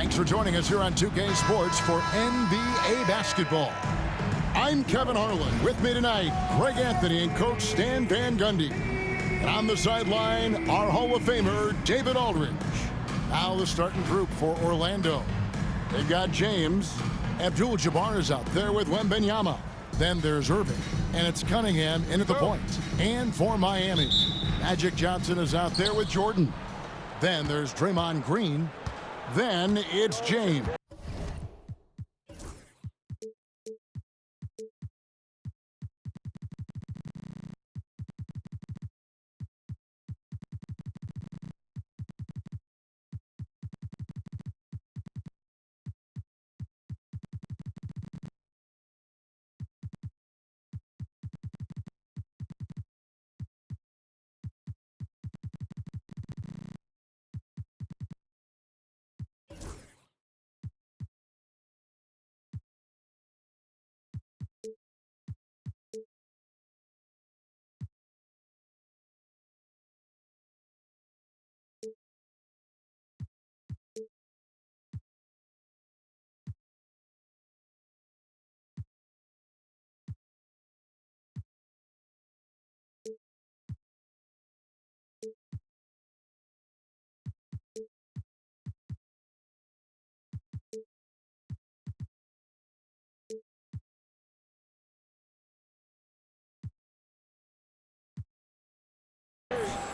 Thanks for joining us here on 2K Sports for NBA basketball. I'm Kevin Harlan. With me tonight, Greg Anthony and Coach Stan Van Gundy. And on the sideline, our Hall of Famer, David Aldridge. Now the starting group for Orlando. They've got James. Abdul-Jabbar is out there with Wembanyama. Then there's Irving. And it's Cunningham in at the point. And for Miami, Magic Johnson is out there with Jordan. Then there's Draymond Green. Then it's James.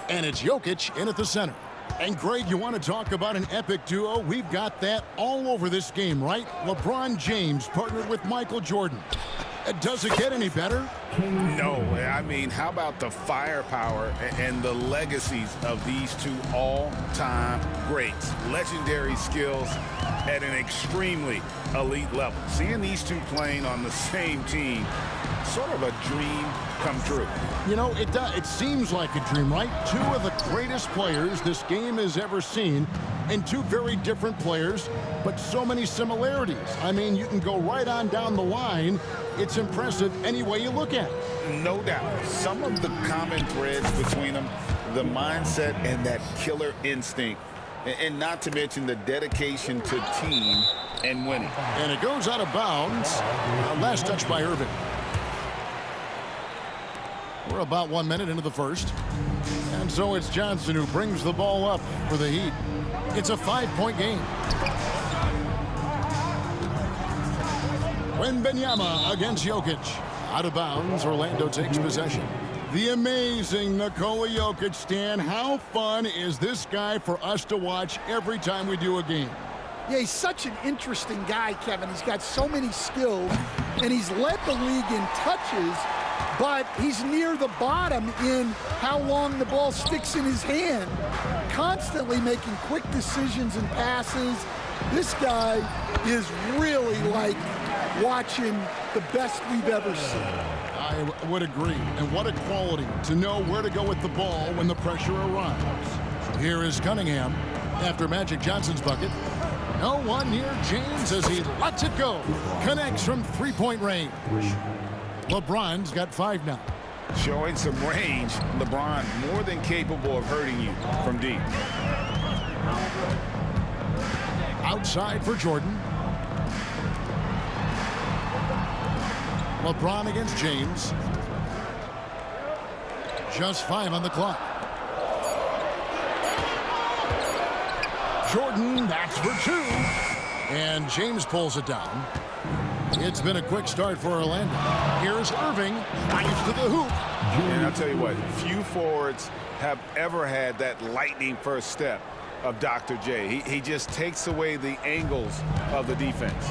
And it's Jokic in at the center. And Greg, you want to talk about an epic duo? We've got that all over this game, right? LeBron James partnered with Michael Jordan. Does it get any better? No. I mean, how about the firepower and the legacies of these two all-time greats? Legendary skills at an extremely elite level. Seeing these two playing on the same team, sort of a dream come true. You know, it seems like a dream, right? Two of the greatest players this game has ever seen, and two very different players, but so many similarities. I mean, you can go right on down the line. It's impressive any way you look at it. No doubt. Some of the common threads between them, the mindset and that killer instinct, and not to mention the dedication to team and winning. And it goes out of bounds. Last touch by Irving. We're about 1 minute into the first. And so it's Johnson who brings the ball up for the Heat. It's a 5-point game. Wembanyama against Jokic. Out of bounds, Orlando takes possession. The amazing Nikola Jokic, Stan. How fun is this guy for us to watch every time we do a game? Yeah, he's such an interesting guy, Kevin. He's got so many skills, and he's led the league in touches, but he's near the bottom in how long the ball sticks in his hand. Constantly making quick decisions and passes. This guy is really like watching the best we've ever seen. I would agree. And what a quality to know where to go with the ball when the pressure arrives. Here is Cunningham after Magic Johnson's bucket. No one near James as he lets it go. Connects from three-point range. LeBron's got 5 now. Showing some range, LeBron more than capable of hurting you from deep. Outside for Jordan. LeBron against James. Just 5 on the clock. Jordan, that's for 2. And James pulls it down. It's been a quick start for Orlando. Here's Irving, drives to the hoop. And I'll tell you what, few forwards have ever had that lightning first step of Dr. J. He just takes away the angles of the defense.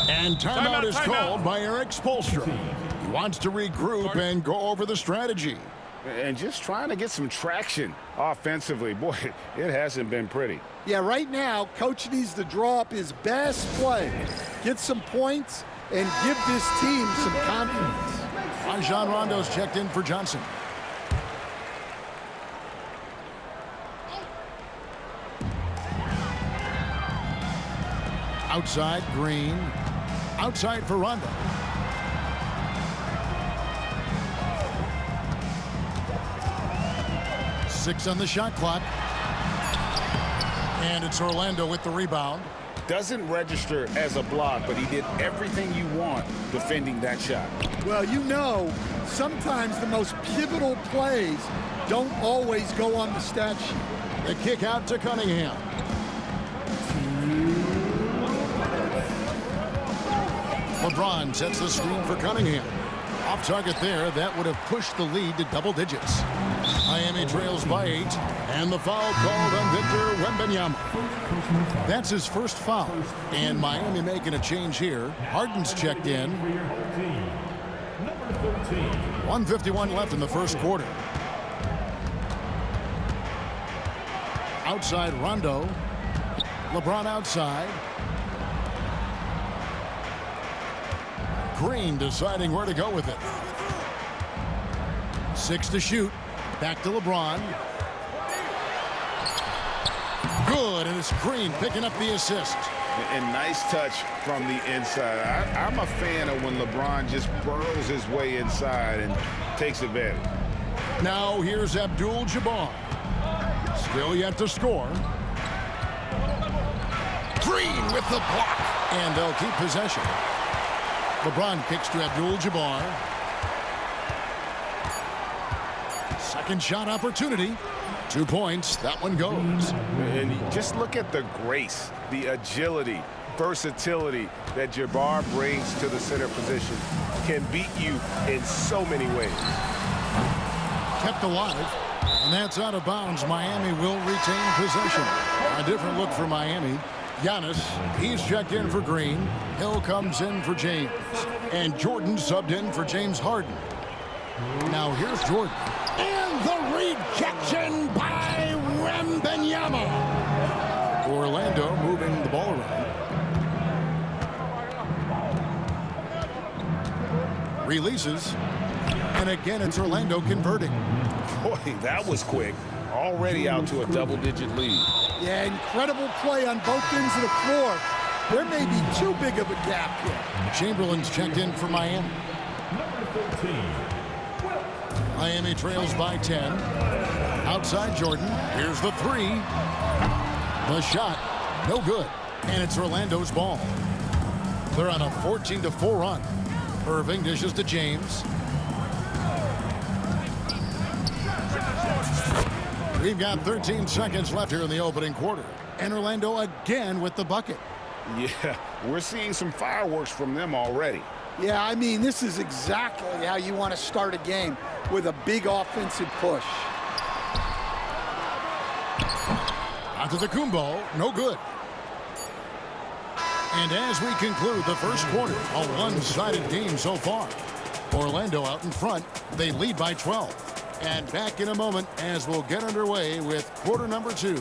And timeout is called by Eric Spoelstra. He wants to regroup and go over the strategy. And just trying to get some traction offensively. Boy, it hasn't been pretty. Yeah, right now, Coach needs to draw up his best play, get some points, and give this team some confidence. Rajon Rondo's checked in for Johnson. Outside, Green. Outside for Rondo. Six on the shot clock. And it's Orlando with the rebound. Doesn't register as a block, but he did everything you want defending that shot. Well, you know, sometimes the most pivotal plays don't always go on the stat sheet. The kick out to Cunningham. LeBron sets the screen for Cunningham. Off target there, that would have pushed the lead to double digits. Miami trails by 8, and the foul called on Victor Wembanyama. That's his first foul, and Miami making a change here. Harden's checked in. 1:51 left in the first quarter. Outside Rondo. LeBron outside. Green deciding where to go with it. 6 to shoot. Back to LeBron. Good, and it's Green picking up the assist. And nice touch from the inside. I'm a fan of when LeBron just burrows his way inside and takes advantage. Now here's Abdul-Jabbar. Still yet to score. Green with the block. And they'll keep possession. LeBron kicks to Abdul-Jabbar. Second shot opportunity. 2 points. That one goes. And just look at the grace, the agility, versatility that Jabbar brings to the center position. Can beat you in so many ways. Kept alive. And that's out of bounds. Miami will retain possession. A different look for Miami. Giannis, he's checked in for Green. Hill comes in for James. And Jordan subbed in for James Harden. Now here's Jordan. And the rejection by Wembanyama. Orlando moving the ball around. Releases. And again, it's Orlando converting. Boy, that was quick. Already out to a double-digit lead. Yeah, incredible play on both ends of the floor. There may be too big of a gap here. Chamberlain's checked in for Miami. Miami trails by 10. Outside Jordan. Here's the 3. The shot, no good. And it's Orlando's ball. They're on a 14-4 run. Irving dishes to James. We've got 13 seconds left here in the opening quarter. And Orlando again with the bucket. Yeah, we're seeing some fireworks from them already. Yeah, I mean, this is exactly how you want to start a game, with a big offensive push. Antetokounmpo, no good. And as we conclude the first quarter, a one-sided game so far. Orlando out in front. They lead by 12. And back in a moment as we'll get underway with quarter number 2.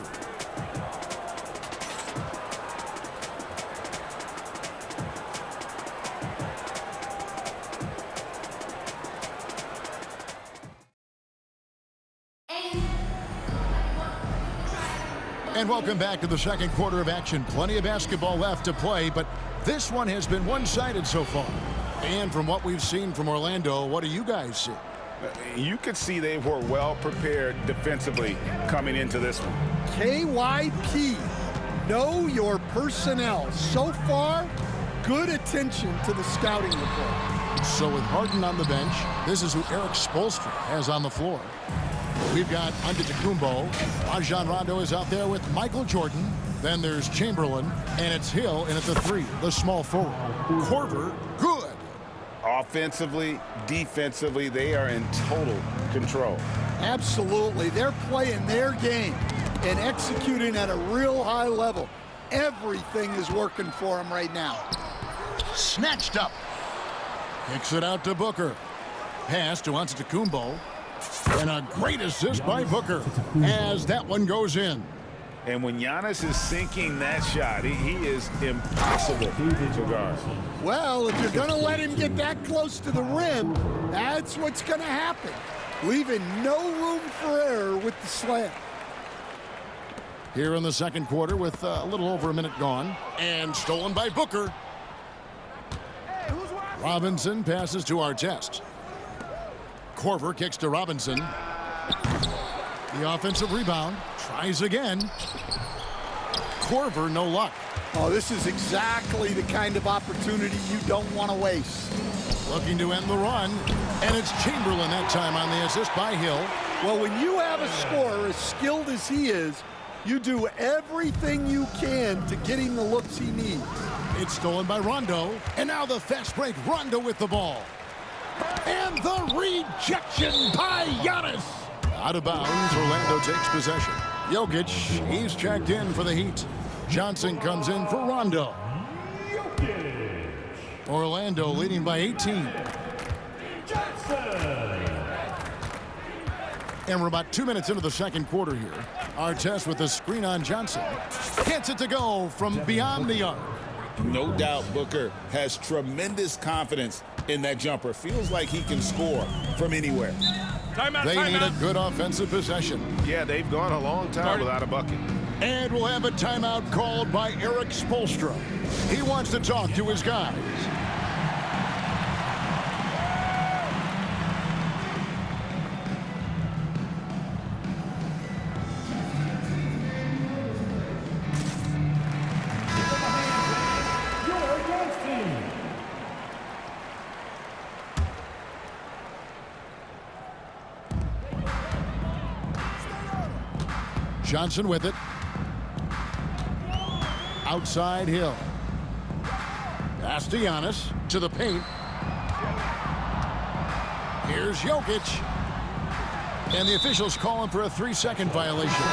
And welcome back to the second quarter of action. Plenty of basketball left to play, but this one has been one-sided so far. And from what we've seen from Orlando, what do you guys see? You could see they were well prepared defensively coming into this one. KYP, know your personnel. So far, good attention to the scouting report. So with Harden on the bench, this is who Eric Spoelstra has on the floor. We've got Antetokounmpo. Rajon Rondo is out there with Michael Jordan. Then there's Chamberlain, and it's Hill in at the 3, the small forward. Korver, good. Offensively, defensively, they are in total control. Absolutely. They're playing their game and executing at a real high level. Everything is working for them right now. Snatched up. Kicks it out to Booker. Pass to Antetokounmpo. And a great assist by Booker as that one goes in. And when Giannis is sinking that shot, he is impossible to guard. Well, if you're going to let him get that close to the rim, that's what's going to happen. Leaving no room for error with the slam. Here in the second quarter with a little over a minute gone. And stolen by Booker. Robinson passes to Artest. Korver kicks to Robinson. The offensive rebound. Tries again. Korver no luck. Oh, this is exactly the kind of opportunity you don't want to waste. Looking to end the run, and it's Chamberlain that time on the assist by Hill. Well, when you have a scorer as skilled as he is, you do everything you can to get him the looks he needs. It's stolen by Rondo, and now the fast break. Rondo with the ball. And the rejection by Giannis. Out of bounds, Orlando takes possession. Jokic, he's checked in for the Heat. Johnson comes in for Rondo. Orlando leading by 18. And we're about 2 minutes into the second quarter here. Archetypes with the screen on Johnson. Gets it to go from beyond the arc. No doubt Booker has tremendous confidence in that jumper. Feels like he can score from anywhere. They need a good offensive possession. Yeah, they've gone a long time without a bucket. And we'll have a timeout called by Eric Spoelstra. He wants to talk to his guys. Johnson with it. Outside Hill. Pass to Giannis. To the paint. Here's Jokic. And the officials calling for a 3-second violation.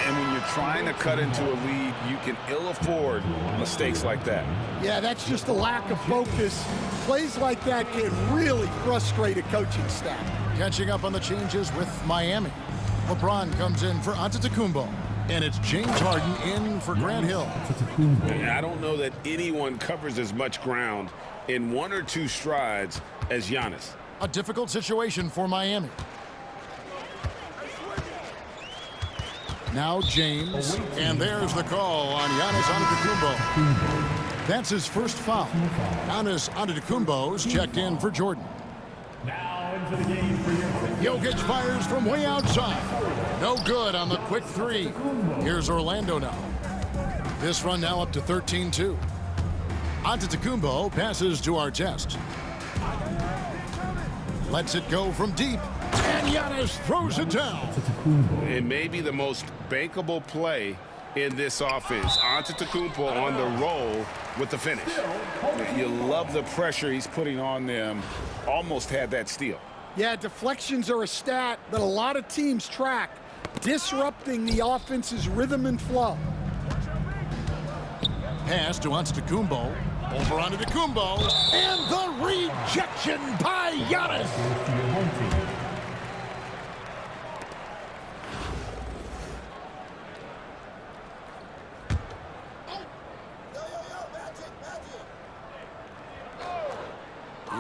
And when you're trying to cut into a lead, you can ill afford mistakes like that. Yeah, that's just a lack of focus. Plays like that can really frustrate a coaching staff. Catching up on the changes with Miami. Lebron comes in for Antetokounmpo. And it's James Harden in for Grant Hill. I don't know that anyone covers as much ground in 1 or 2 strides as Giannis. A difficult situation for Miami. Now James, and there's the call on Giannis Antetokounmpo. That's his first foul. Giannis Antetokounmpo's checked in for Jordan. Now into the game for your Jokic fires from way outside. No good on the quick three. Here's Orlando now. This run now up to 13-2. Antetokounmpo passes to Archetypes. Lets it go from deep. And Giannis throws it down. It may be the most bankable play in this offense. Antetokounmpo on the roll with the finish. You love the pressure he's putting on them. Almost had that steal. Yeah, deflections are a stat that a lot of teams track, disrupting the offense's rhythm and flow. Pass to Antetokounmpo. Over Antetokounmpo. And the rejection by Giannis.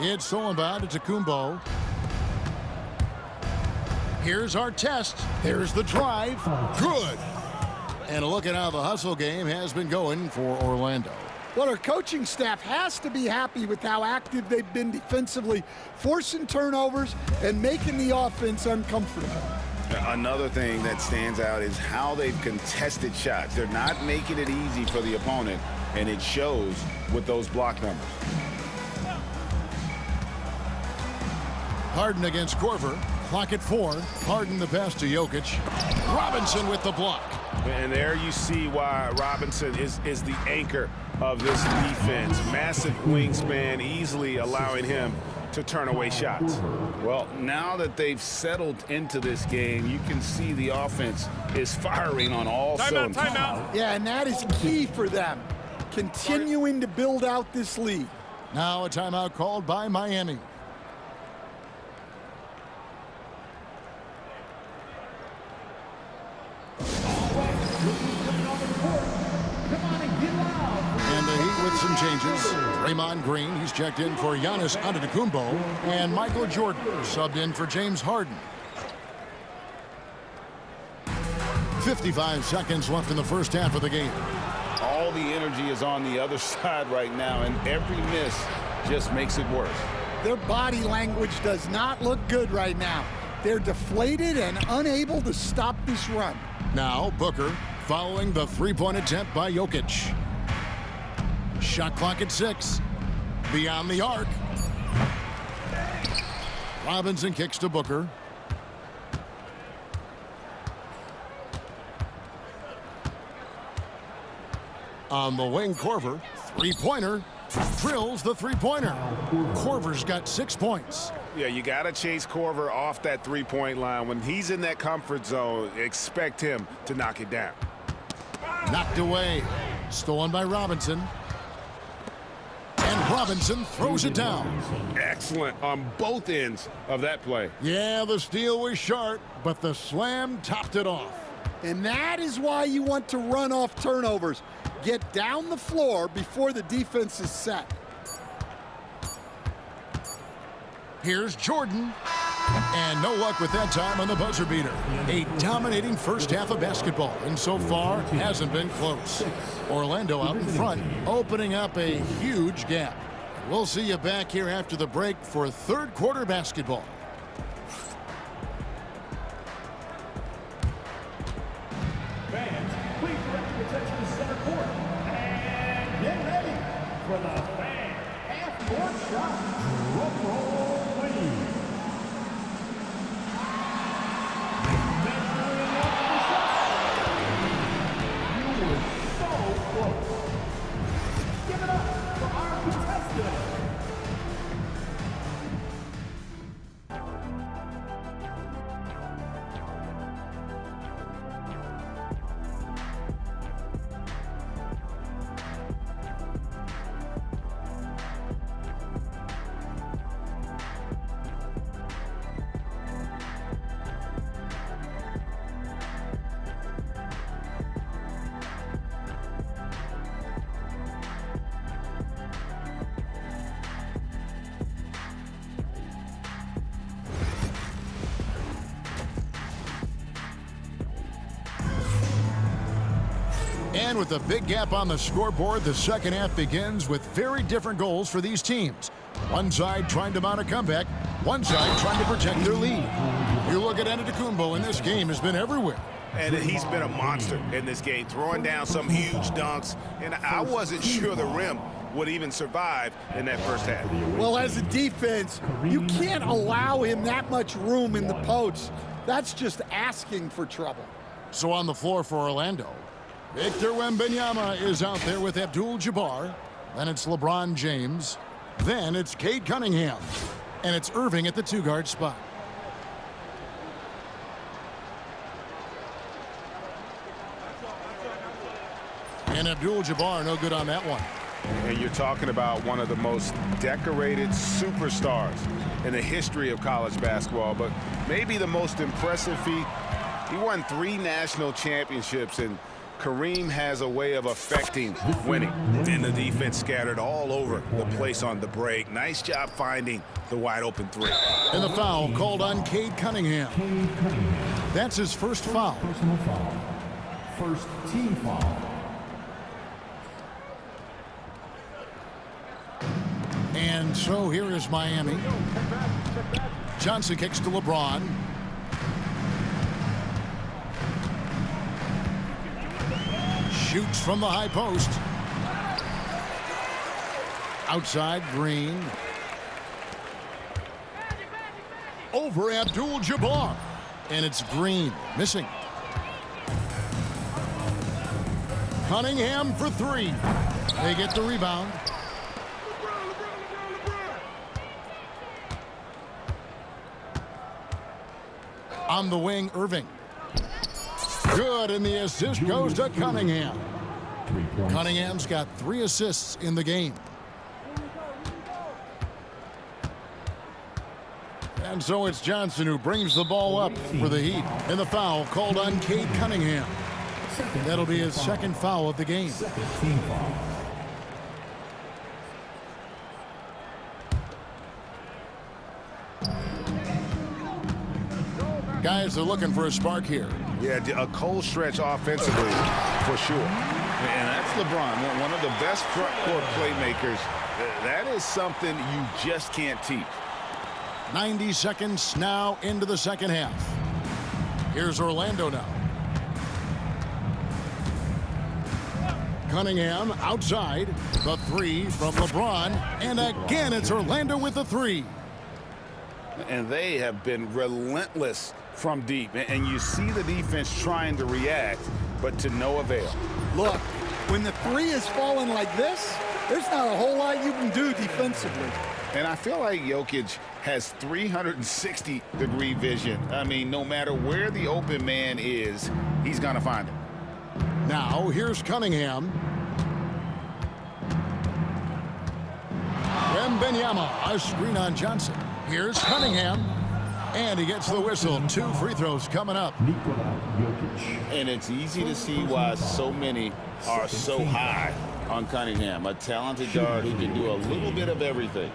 It's stolen by Antetokounmpo. Here's our test. There's the drive. Good. And a look at how the hustle game has been going for Orlando. Well, our coaching staff has to be happy with how active they've been defensively, forcing turnovers and making the offense uncomfortable. Another thing that stands out is how they've contested shots. They're not making it easy for the opponent, and it shows with those block numbers. Harden against Korver. Clock at 4. Harden the pass to Jokic. Robinson with the block. And there you see why Robinson is the anchor of this defense. Massive wingspan, easily allowing him to turn away shots. Well, now that they've settled into this game, you can see the offense is firing on all cylinders. Yeah, and that is key for them, continuing to build out this lead. Now a timeout called by Miami. And the Heat with some changes. Draymond Green, he's checked in for Giannis Antetokounmpo. And Michael Jordan subbed in for James Harden. 55 seconds left in the first half of the game. All the energy is on the other side right now, and every miss just makes it worse. Their body language does not look good right now. They're deflated and unable to stop this run. Now Booker following the three-point attempt by Jokic. Shot clock at 6. Beyond the arc. Robinson kicks to Booker. On the wing, Korver. Three-pointer. Drills the three-pointer. Korver's got 6 points. Yeah, you got to chase Korver off that three-point line. When he's in that comfort zone, expect him to knock it down. Knocked away. Stolen by Robinson. And Robinson throws it down. Excellent on both ends of that play. Yeah, the steal was sharp, but the slam topped it off. And that is why you want to run off turnovers. Get down the floor before the defense is set. Here's Jordan. And no luck with that time on the buzzer beater. A dominating first half of basketball, and so far hasn't been close. Orlando out in front, opening up a huge gap. We'll see you back here after the break for third quarter basketball. Fans, please direct your attention to center court. And get ready for the fan half-court shot. Drum roll, please. Measuring up the shot. You were so close. Give it up for our contestant. And with a big gap on the scoreboard, the second half begins with very different goals for these teams. One side trying to mount a comeback, one side trying to protect their lead. You look at Antetokounmpo, and this game has been everywhere. And he's been a monster in this game, throwing down some huge dunks. And I wasn't sure the rim would even survive in that first half. Well, as a defense, you can't allow him that much room in the post. That's just asking for trouble. So on the floor for Orlando, Victor Wembanyama is out there with Abdul-Jabbar. Then it's LeBron James. Then it's Cade Cunningham. And it's Irving at the two-guard spot. And Abdul-Jabbar no good on that one. And you're talking about one of the most decorated superstars in the history of college basketball, but maybe the most impressive feat. He won 3 national championships, and Kareem has a way of affecting winning. And the defense scattered all over the place on the break. Nice job finding the wide open three. And the foul called on Cade Cunningham. That's his first foul. Personal foul. First team foul. And so here is Miami. Johnson kicks to LeBron. Shoots from the high post. Outside, Green. Over Abdul-Jabbar. And it's Green, missing. Cunningham for 3. They get the rebound. On the wing, Irving. Good, and the assist goes to Cunningham. Cunningham's got 3 assists in the game. And so it's Johnson who brings the ball up for the Heat. And the foul called on Cade Cunningham. That'll be his second foul of the game. Second team foul. Guys are looking for a spark here. Yeah, a cold stretch offensively for sure. And that's LeBron, one of the best front court playmakers. That is something you just can't teach. 90 seconds now into the second half. Here's Orlando now. Cunningham outside. The three from LeBron. And again, it's Orlando with the three. And they have been relentless from deep. And you see the defense trying to react, but to no avail. Look, when the three is falling like this, there's not a whole lot you can do defensively. And I feel like Jokic has 360-degree vision. I mean, no matter where the open man is, he's going to find him. Now, here's Cunningham. Wembanyama, a screen on Johnson. Here's Cunningham. And he gets the whistle. 2 free throws coming up. And it's easy to see why so many are so high on Cunningham. A talented guard who can do a little bit of everything.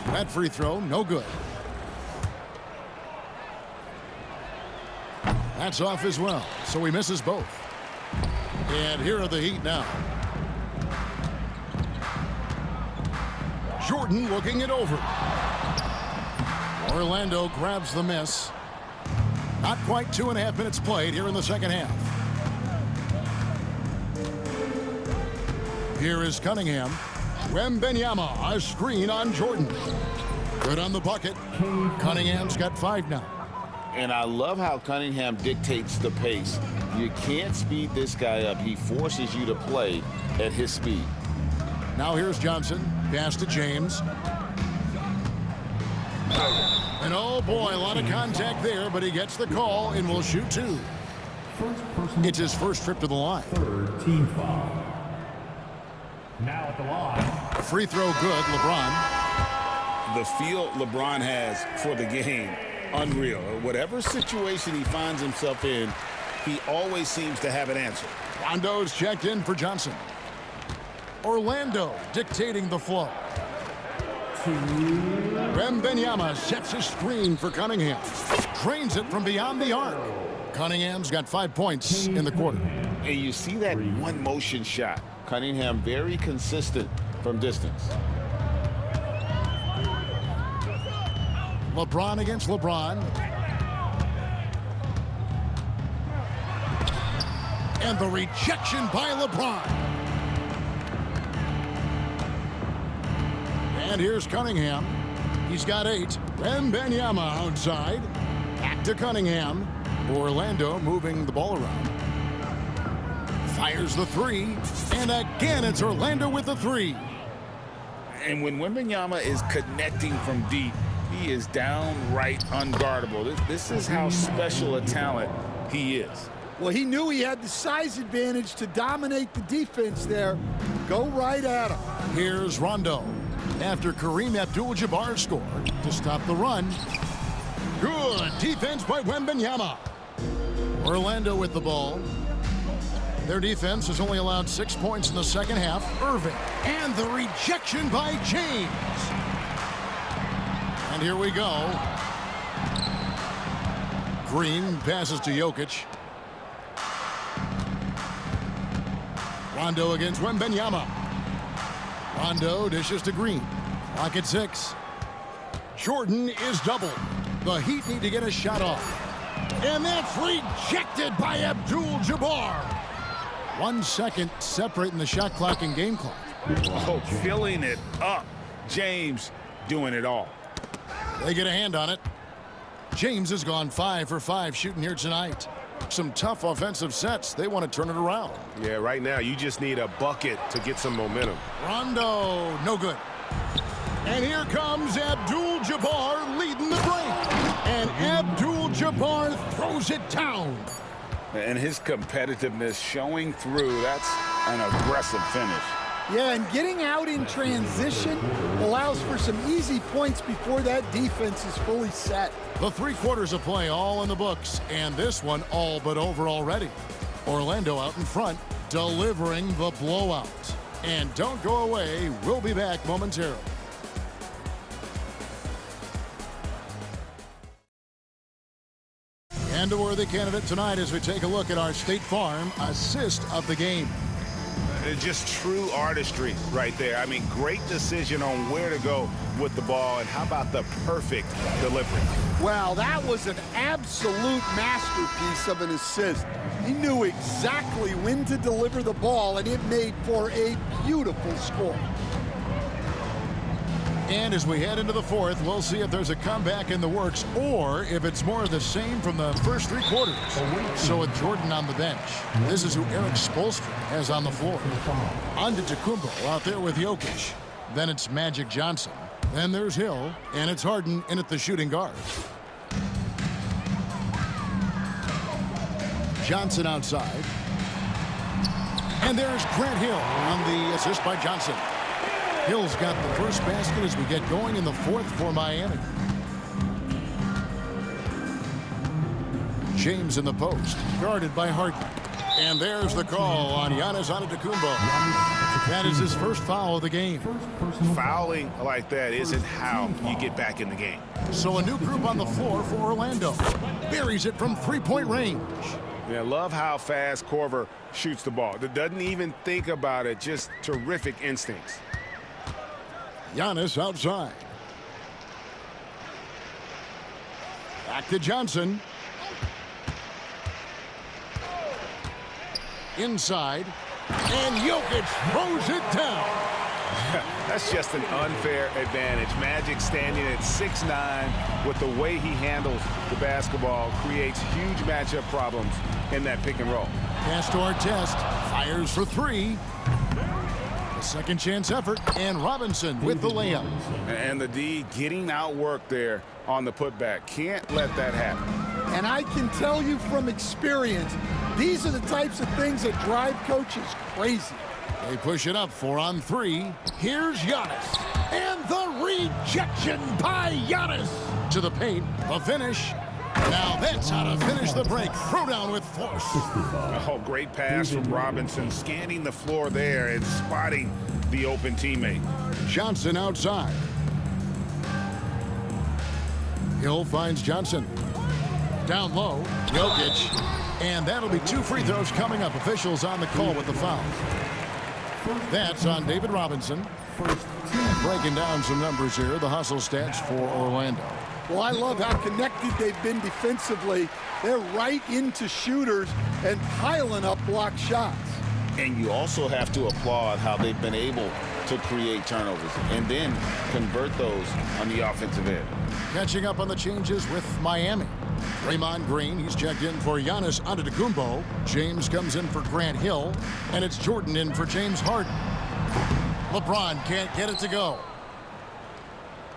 That free throw, no good. That's off as well, so he misses both. And here are the Heat now. Jordan looking it over. Orlando grabs the miss. Not quite 2.5 minutes played here in the second half. Here is Cunningham. Wembanyama, a screen on Jordan. Good on the bucket. Cunningham's got 5 now. And I love how Cunningham dictates the pace. You can't speed this guy up. He forces you to play at his speed. Now here's Johnson. Pass to James. And oh boy, a lot of contact there, but he gets the call and will shoot 2. It's his first trip to the line. Third team foul. Now at the line. Free throw good, LeBron. The feel LeBron has for the game, unreal. Whatever situation he finds himself in, he always seems to have an answer. Rondo's checked in for Johnson. Orlando dictating the flow. Wembanyama sets a screen for Cunningham. Drains it from beyond the arc. Cunningham's got 5 points in the quarter. And you see that one motion shot. Cunningham very consistent from distance. LeBron against LeBron. And the rejection by LeBron. And here's Cunningham. He's got 8. Wembanyama outside. Back to Cunningham. Orlando moving the ball around. Fires the 3. And again, it's Orlando with the 3. And when Wembanyama is connecting from deep, he is downright unguardable. This is how special a talent he is. Well, he knew he had the size advantage to dominate the defense there. Go right at him. Here's Rondo. After Kareem Abdul-Jabbar scored to stop the run. Good defense by Wembanyama. Orlando with the ball. Their defense has only allowed 6 points in the second half. Irving. And the rejection by James. And here we go. Green passes to Jokic. Rondo against Wembanyama. Rondo dishes to Green. Clock at 6. Jordan is doubled. The Heat need to get a shot off. And that's rejected by Abdul-Jabbar. 1 second separating the shot clock and game clock. Oh, filling it up. James doing it all. They get a hand on it. James has gone 5 for 5 shooting here tonight. Some tough offensive sets. They want to turn it around. Yeah, right now you just need a bucket to get some momentum. Rondo, no good. And here comes Abdul-Jabbar leading the break. And Abdul-Jabbar throws it down. And his competitiveness showing through. That's an aggressive finish. Yeah, and getting out in transition allows for some easy points before that defense is fully set. The 3 quarters of play all in the books, and this one all but over already. Orlando out in front, delivering the blowout. And don't go away. We'll be back momentarily. And a worthy candidate tonight as we take a look at our State Farm assist of the game. Just true artistry right there. I mean, great decision on where to go with the ball, and how about the perfect delivery? Wow, that was an absolute masterpiece of an assist. He knew exactly when to deliver the ball, and it made for a beautiful score. And as we head into the fourth, we'll see if there's a comeback in the works or if it's more of the same from the first three quarters. So with Jordan on the bench, this is who Eric Spoelstra has on the floor. Antetokounmpo out there with Jokic. Then it's Magic Johnson. Then there's Hill, and it's Harden in at the shooting guard. Johnson outside. And there's Grant Hill on the assist by Johnson. Hill's got the first basket as we get going in the fourth for Miami. James in the post, guarded by Harden. And there's the call on Giannis Antetokounmpo. That is his first foul of the game. Fouling like that isn't how you get back in the game. So a new group on the floor for Orlando. Buries it from three-point range. Yeah, love how fast Korver shoots the ball. Doesn't even think about it, just terrific instincts. Giannis outside. Back to Johnson. Inside. And Jokic throws it down. That's just an unfair advantage. Magic standing at 6'9", with the way he handles the basketball, creates huge matchup problems in that pick and roll. Pass to Artest. Fires for three. A second chance effort, and Robinson with the layup. And the D getting outworked there on the putback. Can't let that happen. And I can tell you from experience, these are the types of things that drive coaches crazy. They push it up 4 on 3. Here's Giannis. And the rejection by Giannis. To the paint, the finish. Now that's how to finish the break. Throw down with force. Oh, great pass from Robinson, scanning the floor there and spotting the open teammate. Johnson outside. Hill finds Johnson. Down low, Jokic. And that'll be 2 free throws coming up. Officials on the call with the foul. That's on David Robinson. And breaking down some numbers here, the hustle stats for Orlando. Well, I love how connected they've been defensively. They're right into shooters and piling up block shots. And you also have to applaud how they've been able to create turnovers and then convert those on the offensive end. Catching up on the changes with Miami. Draymond Green, he's checked in for Giannis Antetokounmpo. James comes in for Grant Hill. And it's Jordan in for James Harden. LeBron can't get it to go.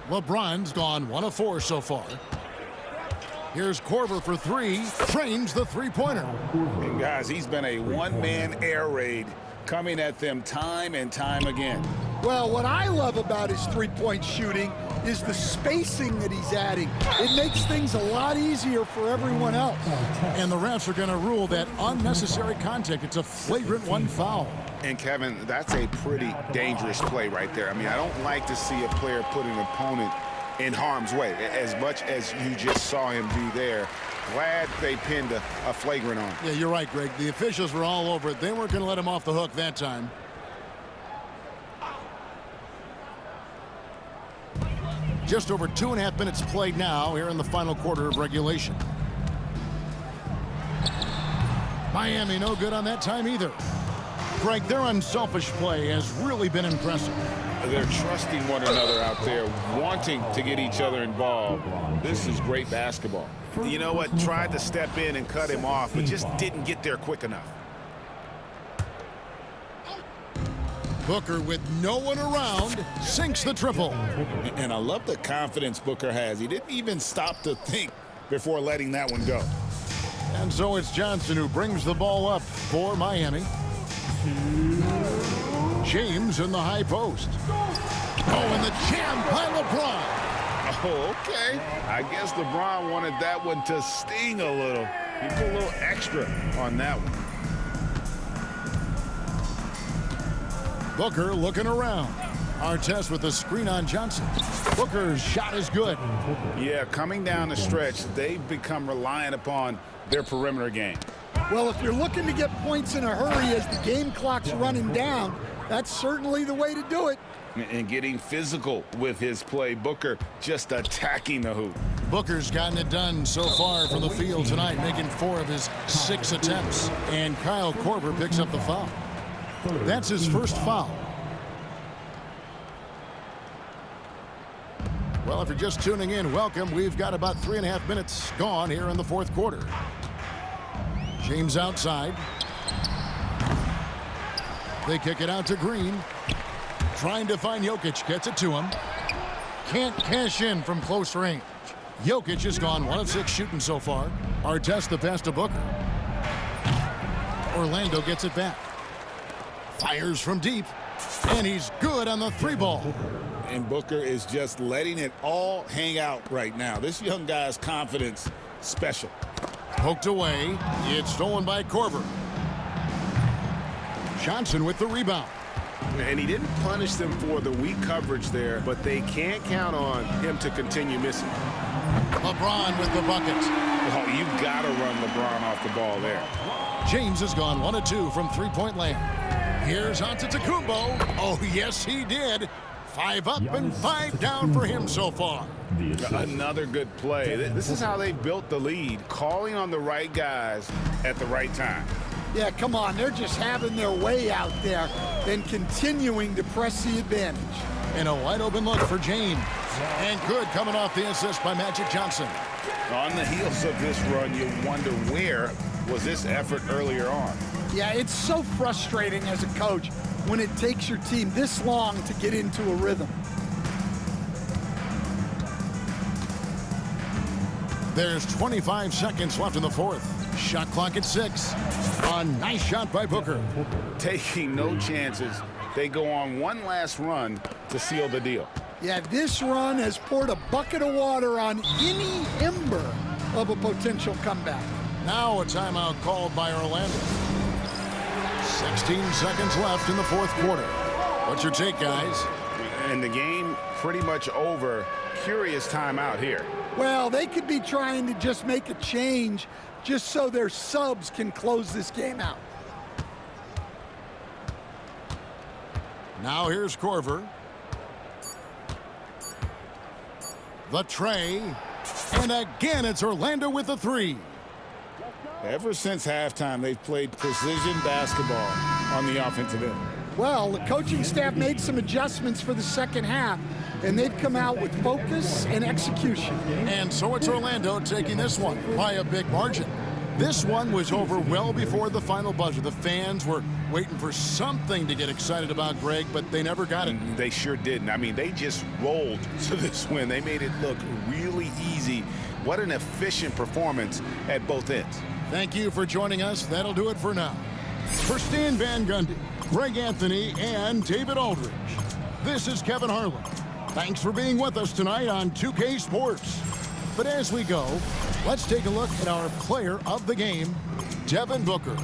LeBron's gone 1 of 4 so far. Here's Korver for 3. Trains the three-pointer. And guys, he's been a one-man air raid coming at them time and time again. Well, what I love about his three-point shooting is the spacing that he's adding. It makes things a lot easier for everyone else. And the refs are going to rule that unnecessary contact. It's a flagrant 1 foul. And Kevin, that's a pretty dangerous play right there. I mean, I don't like to see a player put an opponent in harm's way, as much as you just saw him do there. Glad they pinned a flagrant on him. Yeah, you're right, Greg. The officials were all over it. They weren't going to let him off the hook that time. Just over 2.5 minutes played now here in the final quarter of regulation. Miami no good on that time either. Greg, their unselfish play has really been impressive. They're trusting one another out there, wanting to get each other involved. This is great basketball. You know what? Tried to step in and cut him off, but just didn't get there quick enough. Booker, with no one around, sinks the triple. And I love the confidence Booker has. He didn't even stop to think before letting that one go. And so it's Johnson who brings the ball up for Miami. James in the high post. Oh, and the jam by LeBron. Oh, okay. I guess LeBron wanted that one to sting a little. He put a little extra on that one. Booker looking around. Artest with the screen on Johnson. Booker's shot is good. Yeah, coming down the stretch, they've become reliant upon their perimeter game. Well, if you're looking to get points in a hurry as the game clock's running down, that's certainly the way to do it. And getting physical with his play. Booker just attacking the hoop. Booker's gotten it done so far from the field tonight, making 4 of his 6 attempts. And Kyle Korver picks up the foul. That's his first foul. Well, if you're just tuning in, welcome. We've got about 3.5 minutes gone here in the fourth quarter. James outside. They kick it out to Green. Trying to find Jokic, gets it to him. Can't cash in from close range. Jokic has gone 1 of 6 shooting so far. Artest the pass to Booker. Orlando gets it back. Fires from deep, and he's good on the 3-ball. And Booker is just letting it all hang out right now. This young guy's confidence, special. Poked away. It's stolen by Korver. Johnson with the rebound. And he didn't punish them for the weak coverage there, but they can't count on him to continue missing. LeBron with the buckets. Oh, you got to run LeBron off the ball there. James has gone 1 of 2 from 3-point land. Here's Antetokounmpo. Oh, yes, he did. 5 up and 5 down for him so far. Another good play. This is how they built the lead, calling on the right guys at the right time. Yeah, come on. They're just having their way out there and continuing to press the advantage. And a wide open look for James. And good coming off the assist by Magic Johnson. On the heels of this run, you wonder where was this effort earlier on. Yeah, it's so frustrating as a coach when it takes your team this long to get into a rhythm. There's 25 seconds left in the fourth. Shot clock at 6. A nice shot by Booker. Taking no chances. They go on one last run to seal the deal. Yeah, this run has poured a bucket of water on any ember of a potential comeback. Now a timeout called by Orlando. 16 seconds left in the fourth quarter. What's your take, guys? And the game pretty much over. Curious timeout here. Well, they could be trying to just make a change just so their subs can close this game out. Now here's Korver. The tray. And again, it's Orlando with the 3. Ever since halftime, they've played precision basketball on the offensive end. Well, the coaching staff made some adjustments for the second half, and they've come out with focus and execution. And so it's Orlando taking this one by a big margin. This one was over well before the final buzzer. The fans were waiting for something to get excited about, Greg, but they never got it. They sure didn't. I mean, they just rolled to this win. They made it look really easy. What an efficient performance at both ends. Thank you for joining us. That'll do it for now. For Stan Van Gundy, Greg Anthony, and David Aldridge, this is Kevin Harlan. Thanks for being with us tonight on 2K Sports. But as we go, let's take a look at our player of the game, Devin Booker.